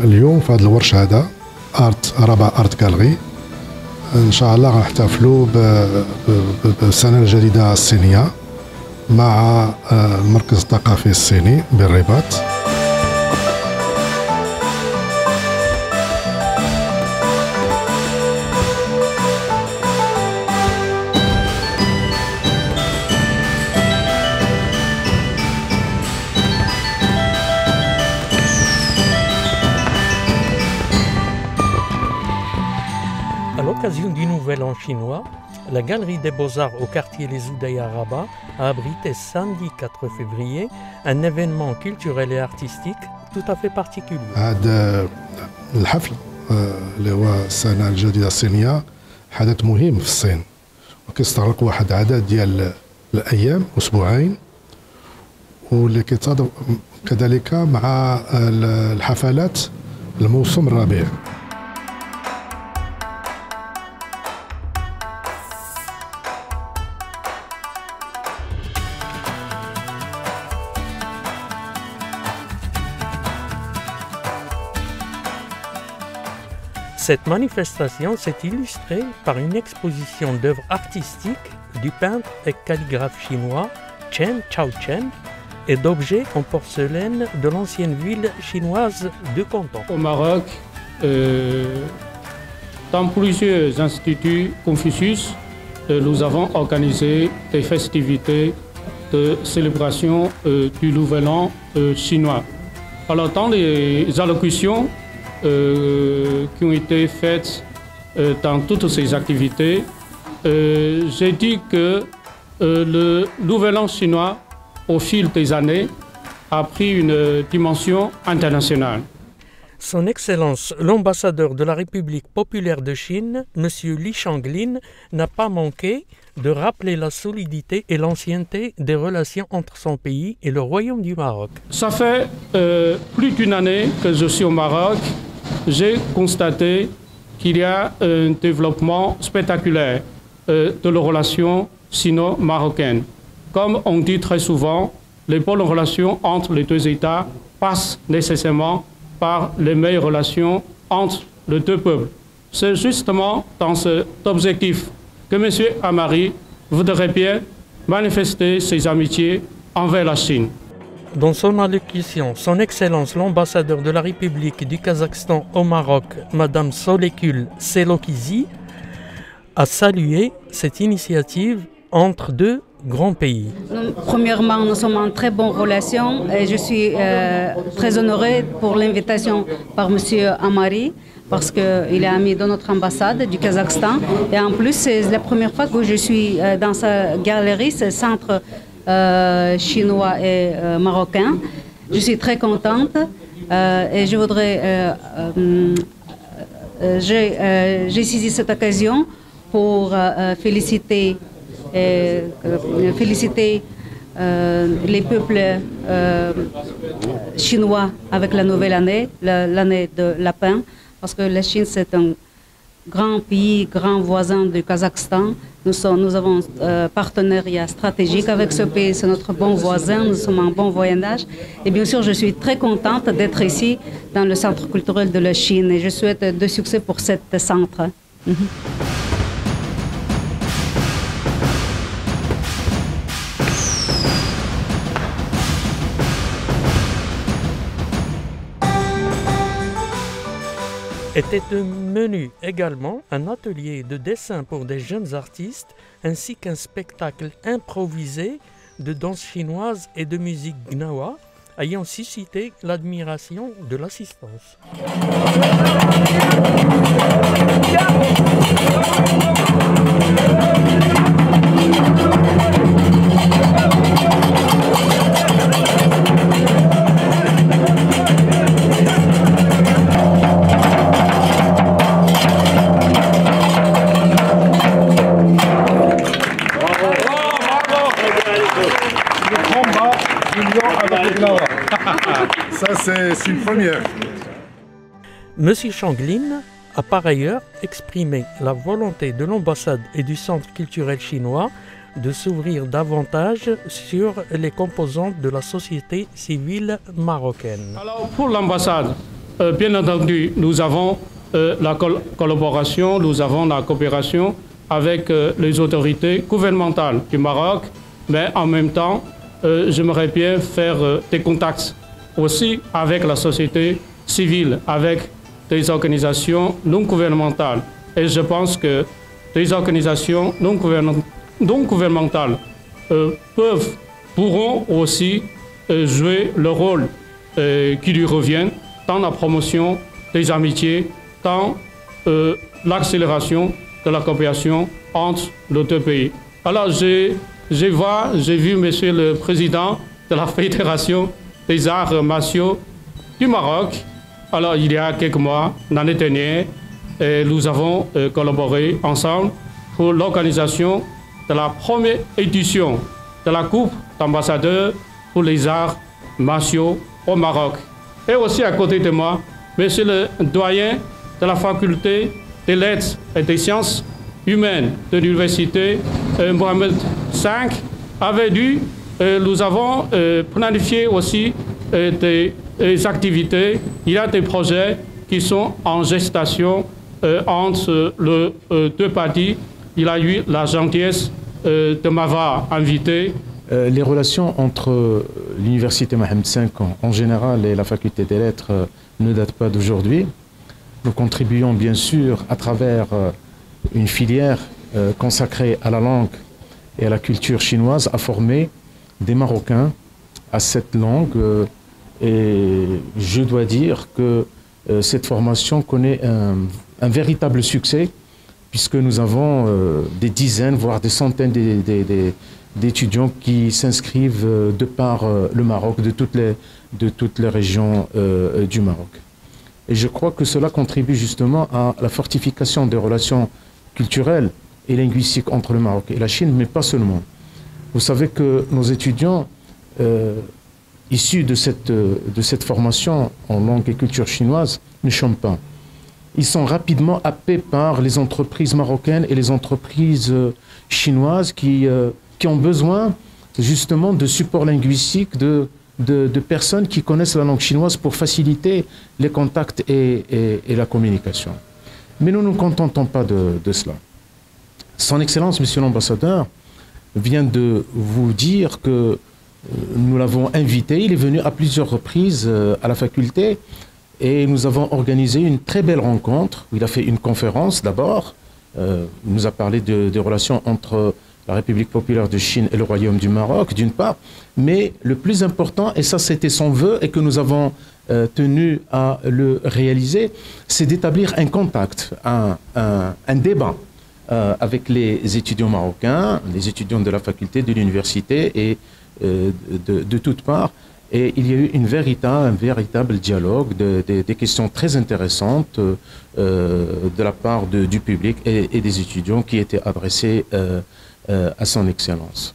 اليوم في هذا الورش هذا رابع ارت جالري ان شاء الله غنحتفلوا بالسنه الجديده الصينيه مع المركز الثقافي الصيني بالرباط. À l'occasion du Nouvel An chinois, la Galerie des Beaux-Arts au quartier Les Oudeilles à Rabat a abrité samedi 4 février un événement culturel et artistique tout à fait particulier. هذا الحفل اللي هو السنة الجديدة الصينية حدث مهم في الصين وكيستغرق واحد عدد ديال الأيام أسبوعين واللي كيتصادف كذلك مع الحفلات الموسم الربيع. Cette manifestation s'est illustrée par une exposition d'œuvres artistiques du peintre et calligraphe chinois Chen Chaochen et d'objets en porcelaine de l'ancienne ville chinoise de Canton. Au Maroc, dans plusieurs instituts Confucius, nous avons organisé des festivités de célébration du Nouvel An chinois. Alors, dans les allocutions qui ont été faites dans toutes ces activités, j'ai dit que le Nouvel An chinois, au fil des années, a pris une dimension internationale. Son Excellence, l'ambassadeur de la République populaire de Chine, M. Li Shanglin, n'a pas manqué de rappeler la solidité et l'ancienneté des relations entre son pays et le Royaume du Maroc. Ça fait plus d'une année que je suis au Maroc. J'ai constaté qu'il y a un développement spectaculaire de la relation sino-marocaine. Comme on dit très souvent, les bonnes relations entre les deux États passent nécessairement par les meilleures relations entre les deux peuples. C'est justement dans cet objectif que M. Amari voudrait bien manifester ses amitiés envers la Chine. Dans son allocution, Son Excellence l'ambassadeur de la République du Kazakhstan au Maroc, Mme Solekul Selokizi, a salué cette initiative entre deux grands pays. Premièrement, nous sommes en très bonne relation et je suis très honorée pour l'invitation par M. Amari parce qu'il est ami de notre ambassade du Kazakhstan. Et en plus, c'est la première fois que je suis dans sa galerie, ce centre chinois et marocain. Je suis très contente et je voudrais... j'ai saisi cette occasion pour féliciter les peuples chinois avec la nouvelle année, l'année de lapin, parce que la Chine c'est un grand pays, grand voisin du Kazakhstan. Nous avons un partenariat stratégique avec ce pays, c'est notre bon voisin, nous sommes en bon voisinage. Et bien sûr, je suis très contente d'être ici dans le centre culturel de la Chine et je souhaite de succès pour ce centre. Était au menu également un atelier de dessin pour des jeunes artistes ainsi qu'un spectacle improvisé de danse chinoise et de musique gnawa ayant suscité l'admiration de l'assistance. Ça, c'est une première. Monsieur Shanglin a par ailleurs exprimé la volonté de l'ambassade et du Centre culturel chinois de s'ouvrir davantage sur les composantes de la société civile marocaine. Alors pour l'ambassade, bien entendu, nous avons la collaboration, nous avons la coopération avec les autorités gouvernementales du Maroc, mais en même temps, j'aimerais bien faire des contacts aussi avec la société civile, avec des organisations non gouvernementales. Et je pense que des organisations non gouvernementales pourront aussi jouer le rôle qui lui revient dans la promotion des amitiés, dans l'accélération de la coopération entre nos deux pays. Alors, j'ai vu Monsieur le Président de la Fédération des arts martiaux du Maroc. Alors, il y a quelques mois, l'année dernière, nous avons collaboré ensemble pour l'organisation de la première édition de la Coupe d'ambassadeurs pour les arts martiaux au Maroc. Et aussi à côté de moi, Monsieur le doyen de la faculté des lettres et des sciences humaines de l'université Mohamed V avait dû, nous avons planifié aussi des activités. Il y a des projets qui sont en gestation entre les deux parties. Il a eu la gentillesse de m'avoir invité. Les relations entre l'université Mohamed V en général et la faculté des lettres ne datent pas d'aujourd'hui. Nous contribuons bien sûr à travers une filière consacrée à la langue et à la culture chinoise à former des Marocains à cette langue. Et je dois dire que cette formation connaît un véritable succès puisque nous avons des dizaines, voire des centaines d'étudiants qui s'inscrivent de par le Maroc, de toutes les régions du Maroc. Et je crois que cela contribue justement à la fortification des relations culturelles et linguistiques entre le Maroc et la Chine, mais pas seulement. Vous savez que nos étudiants issus de cette formation en langue et culture chinoise ne chôment pas. Ils sont rapidement happés par les entreprises marocaines et les entreprises chinoises qui ont besoin justement de support linguistique, de personnes qui connaissent la langue chinoise pour faciliter les contacts et la communication. Mais nous ne nous contentons pas de cela. Son Excellence, Monsieur l'Ambassadeur, vient de vous dire que nous l'avons invité. Il est venu à plusieurs reprises à la faculté et nous avons organisé une très belle rencontre. Il a fait une conférence d'abord. Il nous a parlé des relations entre la République populaire de Chine et le Royaume du Maroc, d'une part. Mais le plus important, et ça c'était son vœu et que nous avons tenu à le réaliser, c'est d'établir un contact, un débat avec les étudiants marocains, les étudiants de la faculté, de l'université et de toutes parts. Et il y a eu un véritable dialogue, des questions très intéressantes de la part du public et des étudiants qui étaient adressées à son Excellence.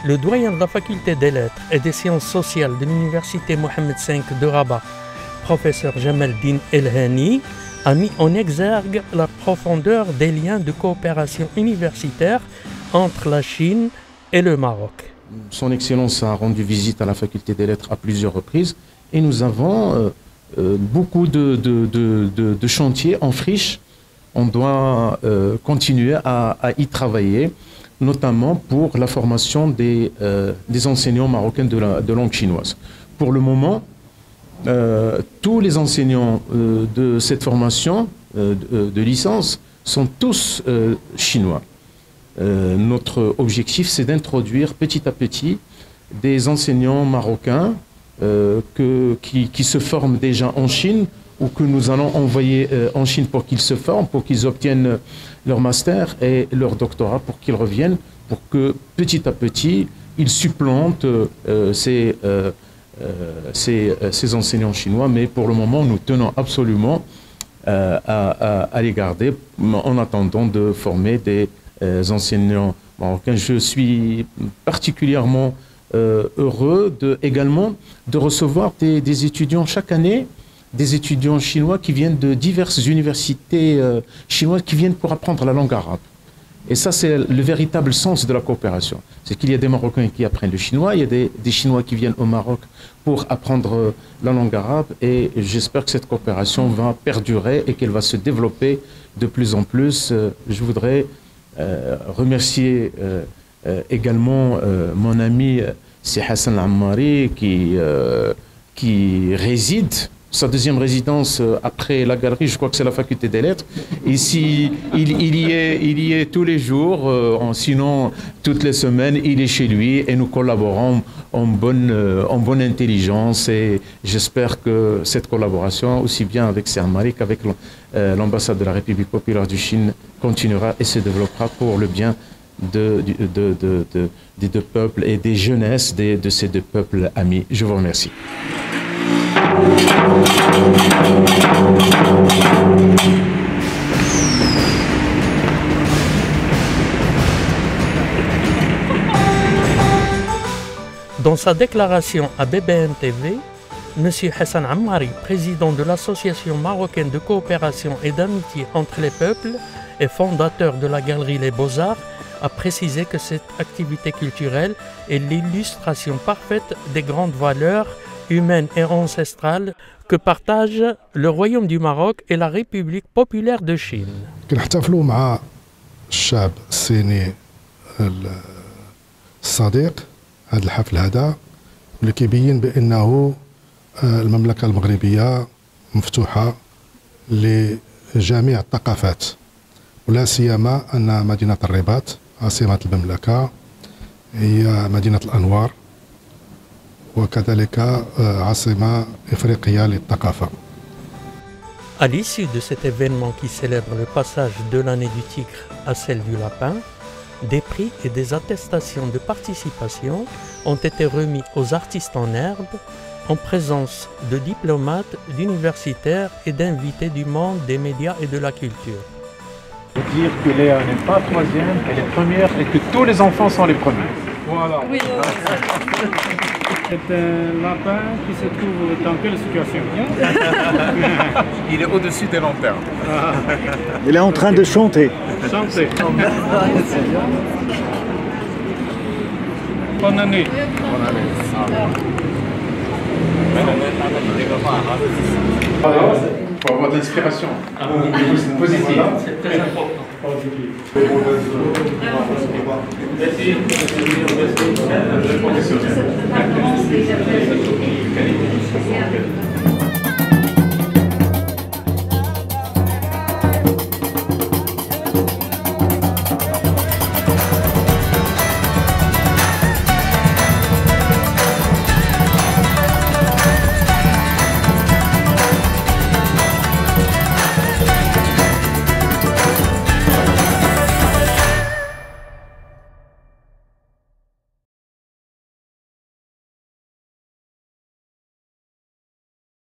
Le doyen de la faculté des lettres et des sciences sociales de l'université Mohamed V de Rabat, professeur Jamaldine Elhani, a mis en exergue la profondeur des liens de coopération universitaire entre la Chine et le Maroc. Son Excellence a rendu visite à la faculté des lettres à plusieurs reprises et nous avons beaucoup de chantiers en friche. On doit continuer à y travailler, notamment pour la formation des enseignants marocains de langue chinoise. Pour le moment, tous les enseignants de cette formation de licence sont tous chinois. Notre objectif, c'est d'introduire petit à petit des enseignants marocains qui se forment déjà en Chine ou que nous allons envoyer en Chine pour qu'ils se forment, pour qu'ils obtiennent leur master et leur doctorat, pour qu'ils reviennent, pour que petit à petit, ils supplantent ces enseignants chinois. Mais pour le moment, nous tenons absolument à les garder en attendant de former des enseignants marocains. Je suis particulièrement heureux également de recevoir des étudiants chaque année, des étudiants chinois qui viennent de diverses universités chinoises qui viennent pour apprendre la langue arabe. Et ça, c'est le véritable sens de la coopération. C'est qu'il y a des Marocains qui apprennent le chinois, il y a des Chinois qui viennent au Maroc pour apprendre la langue arabe, et j'espère que cette coopération va perdurer et qu'elle va se développer de plus en plus. Je voudrais remercier également mon ami c'est Hassan Ammari qui réside, sa deuxième résidence après la galerie, je crois que c'est la faculté des lettres. Ici, il y est tous les jours, sinon toutes les semaines, il est chez lui et nous collaborons en bonne intelligence, et j'espère que cette collaboration, aussi bien avec Sir Ammari qu'avec l'ambassade de la République populaire de Chine, continuera et se développera pour le bien des deux peuples et des jeunesses de ces deux peuples amis. Je vous remercie. Dans sa déclaration à BBN TV, M. Hassan Ammari, président de l'Association marocaine de coopération et d'amitié entre les peuples et fondateur de la Galerie Les Beaux-Arts, a précisé que cette activité culturelle est l'illustration parfaite des grandes valeurs humaines et ancestrales que partagent le Royaume du Maroc et la République populaire de Chine. كنحتفلوا مع الشعب الصيني الصديق هذا الحفل هذا، واللي كيبين بأنه المملكة المغربية مفتوحة لجميع الثقافات، ولا سيما أن مدينة الرباط عاصمة المملكة هي مدينة الأنوار، وكذلك عاصمة إفريقية للثقافة. À l'issue de cet événement qui célèbre le passage de l'année du tigre à celle du lapin, des prix et des attestations de participation ont été remis aux artistes en herbe en présence de diplomates, d'universitaires et d'invités du monde des médias et de la culture. Dire que Léa n'est pas troisième, elle est première et que tous les enfants sont les premiers. Voilà. Oui. C'est un lapin qui se trouve dans quelle situation? Il est au-dessus des lanternes. Il est en train de chanter. Chanter. Bonne année. Bonne année. Pour avoir de l'inspiration positive. C'est très important. Merci.